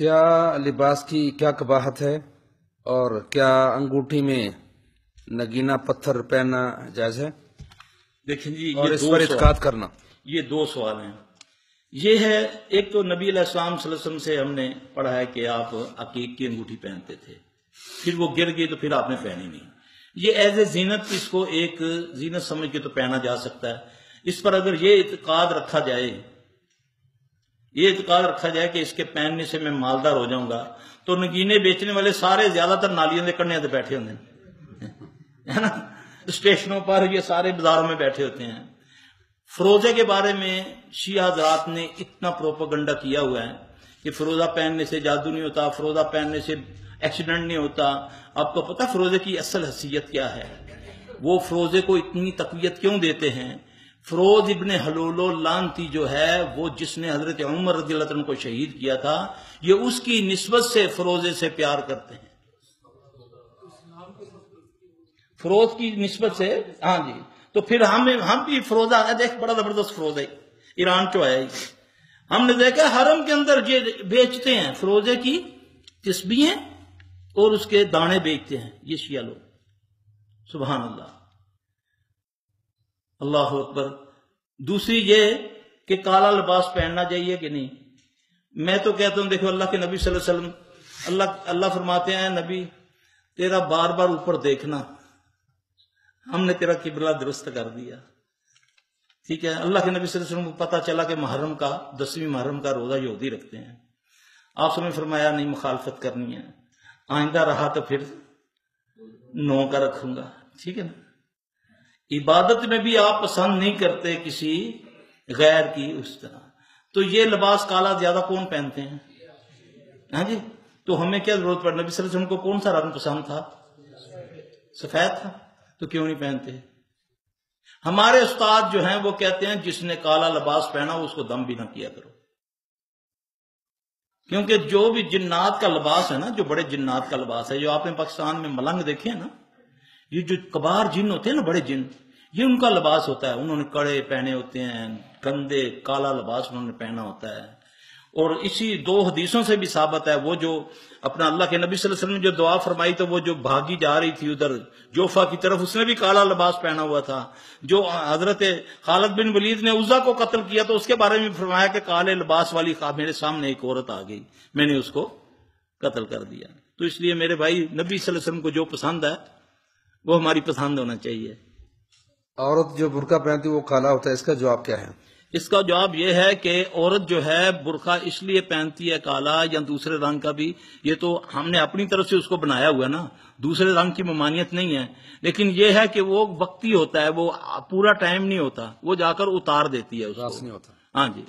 سیاہ لباس کی کیا قباحت ہے اور کیا انگوٹھی میں نگینہ پتھر پہننا جائز ہے؟ دیکھیں جی، اور اس پر اعتقاد کرنا، یہ دو سوال ہیں۔ یہ ہے، ایک تو نبی علیہ السلام صلی اللہ علیہ وسلم سے ہم نے پڑھا ہے کہ آپ عقیق کی انگوٹھی پہنتے تھے، پھر وہ گر گئی تو پھر آپ نے پہنی نہیں۔ یہ ایز اے زینت، اس کو ایک زینت سمجھ کے تو پہنا جا سکتا ہے۔ اس پر اگر یہ اعتقاد رکھا جائے کہ اس کے پہننے سے میں مالدار ہو جاؤں گا، تو نگینے بیچنے والے سارے زیادہ تر نالیاں دے کنڈے بیٹھے ہوتے ہیں، ہے نا، اسٹیشنوں پر، یہ سارے بازاروں میں بیٹھے ہوتے ہیں۔ فروزے کے بارے میں شیعہ حضرات نے اتنا پروپیگنڈا کیا ہوا ہے کہ فروزہ پہننے سے جادو نہیں ہوتا، فروزہ پہننے سے ایکسیڈنٹ نہیں ہوتا۔ آپ کو پتہ فروزے کی اصل حیثیت کیا ہے؟ وہ فروزے کو اتنی تقویت کیوں دیتے ہیں؟ فروز ابن حلول لعنتی جو ہے، وہ جس نے حضرت عمر رضی اللہ عنہ کو شہید کیا تھا، یہ اس کی نسبت سے فروزے سے پیار کرتے ہیں، فروز کی نسبت سے۔ ہاں جی، تو پھر ہم بھی فروزہ دیکھ، بڑا زبردست فروز ہے، ایران چو ہے۔ ہم نے دیکھا حرم کے اندر یہ بیچتے ہیں، فروزے کی تسبیحیں اور اس کے دانے بیچتے ہیں یہ شیعہ لوگ۔ سبحان اللہ، اللہ اکبر۔ دوسری یہ کہ کالا لباس پہننا چاہیے کہ نہیں۔ میں تو کہتا ہوں، دیکھو اللہ کے نبی صلی اللہ علیہ وسلم، اللہ فرماتے ہیں، نبی تیرا بار بار اوپر دیکھنا، ہم نے تیرا قبلہ درست کر دیا۔ ٹھیک ہے، اللہ کے نبی صلی اللہ علیہ وسلم کو پتا چلا کہ محرم کا 10ویں محرم کا روزہ یہودی رکھتے ہیں، آپ نے فرمایا نہیں، مخالفت کرنی ہے، آئندہ رہا تو پھر 9 کا رکھوں گا۔ ٹھیک ہے نا، عبادت میں بھی آپ پسند نہیں کرتے کسی غیر کی اس طرح۔ تو یہ لباس کالا زیادہ کون پہنتے ہیں؟ ہاں جی، تو ہمیں کیا ضرورت پڑ؟ نبی صلی اللہ علیہ وسلم کو کون سا رنگ پسند تھا؟ سفید تھا، تو کیوں نہیں پہنتے؟ ہمارے استاد جو ہیں وہ کہتے ہیں جس نے کالا لباس پہنا اس کو دم بھی نہ کیا کرو، کیونکہ جو بھی جنات کا لباس ہے نا، جو بڑے جنات کا لباس ہے، جو آپ نے پاکستان میں ملنگ دیکھے ہیں نا، یہ جو کبار جن ہوتے ہیں نا، بڑے جن، یہ ان کا لباس ہوتا ہے۔ انہوں نے کڑے پہنے ہوتے ہیں، گندے کالا لباس انہوں نے پہنا ہوتا ہے۔ اور اسی 2 حدیثوں سے بھی ثابت ہے، وہ جو اپنا اللہ کے نبی صلی اللہ علیہ وسلم نے جو دعا فرمائی، تو وہ جو بھاگی جا رہی تھی ادھر جوفا کی طرف، اس نے بھی کالا لباس پہنا ہوا تھا۔ جو حضرت خالد بن ولید نے عزا کو قتل کیا، تو اس کے بارے میں فرمایا کہ کالے لباس والی میرے سامنے ایک عورت آ گئی، میں نے اس کو قتل کر دیا۔ تو اس لیے میرے بھائی، نبی صلی اللہ علیہ وسلم کو جو پسند ہے وہ ہماری پسند ہونا چاہیے۔ عورت جو برقع پہنتی ہے وہ کالا ہوتا ہے، اس کا جواب کیا ہے؟ اس کا جواب یہ ہے کہ عورت جو ہے برقع اس لیے پہنتی ہے کالا یا دوسرے رنگ کا بھی، یہ تو ہم نے اپنی طرف سے اس کو بنایا ہوا ہے نا، دوسرے رنگ کی ممانعت نہیں ہے، لیکن یہ ہے کہ وہ وقتی ہوتا ہے، وہ پورا ٹائم نہیں ہوتا، وہ جا کر اتار دیتی ہے اس کو۔ نہیں ہوتا۔ ہاں جی۔